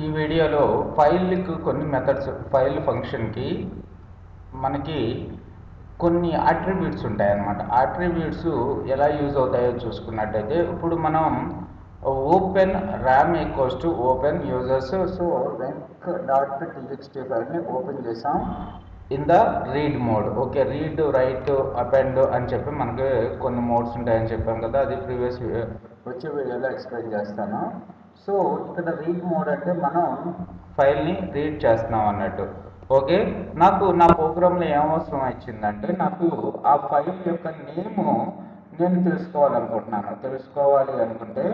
ఈ వీడియోలో ఫైల్కి కొన్ని మెథడ్స్ ఫైల్ ఫంక్షన్కి మనకి కొన్ని అట్రిబ్యూట్స్ ఉంటాయన్నమాట. అట్రిబ్యూట్స్ ఎలా యూజ్ అవుతాయో చూసుకున్నట్టయితే ఇప్పుడు మనం open RAM equals to open users. So venc.txt ఫైల్ని ఓపెన్ చేసాం in the read mode. Okay, read write append అని చెప్పి మనకి కొన్ని మోడ్స్ ఉంటాయని చెప్పాం కదా, అది ప్రీవియస్ వచ్చే వీడియోలో ఎక్స్ప్లెయిన్ చేస్తాను. సో ఇక్కడ రీడ్ మోడ్ అంటే మనం ఫైల్ని రీడ్ చేస్తున్నాం అన్నట్టు. ఓకే, నాకు నా ప్రోగ్రాంలో ఏమవసరం వచ్చిందంటే నాకు ఆ ఫైల్ యొక్క నేము నేను తెలుసుకోవాలి అనుకుంటే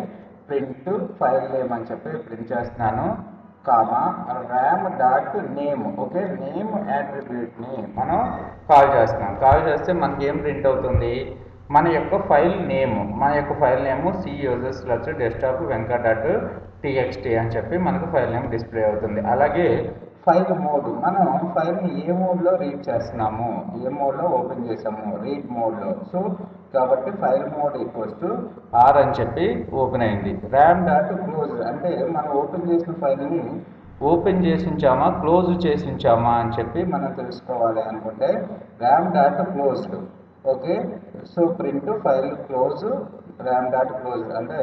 ప్రింట్ ఫైల్ నేమ్ అని చెప్పి ప్రింట్ చేస్తున్నాను, comma ram dot name. Okay, name యాట్రిబ్యూట్ని మనం కాల్ చేస్తే మనకి ఏం ప్రింట్ అవుతుంది, మన యొక్క file name C users desktop వెంక డాట్ టీఎక్స్టీ అని చెప్పి మనకు ఫైల్ నేమ్ డిస్ప్లే అవుతుంది. అలాగే ఫైల్ మోడ్, మనం ఫైల్ని ఏ మోడ్లో రీడ్ చేస్తున్నాము, ఏ మోడ్లో ఓపెన్ చేసాము, రీడ్ మోడ్లో. సో కాబట్టి file mode equals to R అని చెప్పి ఓపెన్ అయింది. ర్యామ్ డాట్ క్లోజ్ అంటే మనం ఓపెన్ చేసిన ఫైల్ని ఓపెన్ చేసి ఉంచామా క్లోజ్ చేసి ఉంచామా అని చెప్పి మనం తెలుసుకోవాలి అనుకుంటే RAM dot closed. Okay, so print file close ram dot close అంటే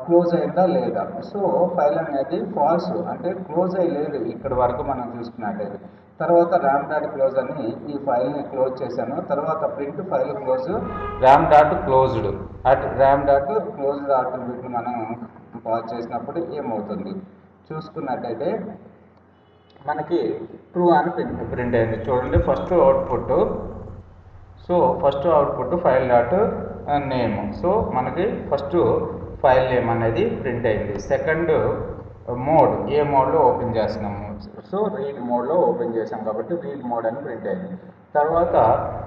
క్లోజ్ అయిందా లేదా. సో ఫైల్ అనేది ఫాల్స్ అంటే క్లోజ్ అయ్యలేదు ఇక్కడ వరకు మనం చూసుకున్నట్టయితే. తర్వాత ర్యామ్ డాట్ క్లోజ్ అని ఈ ఫైల్ని క్లోజ్ చేశాను. తర్వాత print file close ram dot closed ram dot closed ఆట్రిబ్యూట్ని మనం పాస్ చేసినప్పుడు ఏమవుతుంది చూసుకున్నట్టయితే మనకి ట్రూ అని ప్రింట్ అయింది. చూడండి, first output file dot name. So మనకి ఫస్ట్ ఫైల్ నేమ్ అనేది ప్రింట్ అయింది. సెకండ్ మోడ్, ఏ మోడ్లో ఓపెన్ చేస్తున్నాము, సో రీడ్ మోడ్లో ఓపెన్ చేసాం కాబట్టి రీడ్ మోడ్ అని ప్రింట్ అయింది. తర్వాత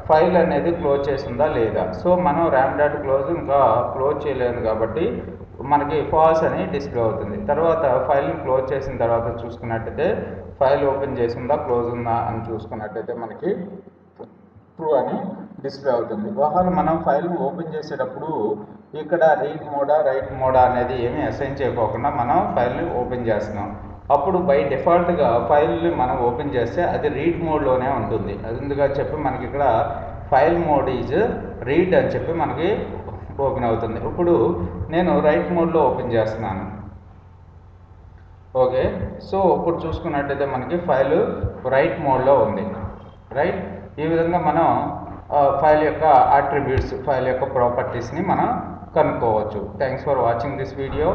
ఫైల్ అనేది క్లోజ్ చేసిందా లేదా. సో మనం ర్యామ్ డాట్ క్లోజ్ ఇంకా క్లోజ్ చేయలేదు కాబట్టి మనకి ఫాల్స్ అని డిస్ప్లే అవుతుంది. తర్వాత ఫైల్ని క్లోజ్ చేసిన తర్వాత చూసుకున్నట్టయితే ఫైల్ ఓపెన్ చేసిందా క్లోజ్ ఉందా అని చూసుకున్నట్టయితే మనకి ట్రూ అని డిస్ప్లే అవుతుంది. ఒకవేళ మనం ఫైల్ని ఓపెన్ చేసేటప్పుడు ఇక్కడ రీడ్ మోడా రైట్ మోడా అనేది ఏమీ అసైన్ చేయకోకుండా మనం ఫైల్ని ఓపెన్ చేస్తున్నాం. అప్పుడు బై డిఫాల్ట్గా ఫైల్ని మనం ఓపెన్ చేస్తే అది రీడ్ మోడ్లోనే ఉంటుంది. అది ఎందుకని చెప్పి మనకి ఇక్కడ ఫైల్ మోడ్ ఈజ్ రీడ్ అని చెప్పి మనకి ఓపెన్ అవుతుంది. ఇప్పుడు నేను రైట్ మోడ్లో ఓపెన్ చేస్తున్నాను. ఓకే, సో ఇప్పుడు చూసుకున్నట్టయితే మనకి ఫైల్ రైట్ మోడ్లో ఉంది. రైట్, ఈ విధంగా మనం ఫైల్ యొక్క అట్రిబ్యూట్స్, ఫైల్ యొక్క ప్రాపర్టీస్ని మనం కనుక్కోవచ్చు. Thanks for watching this video.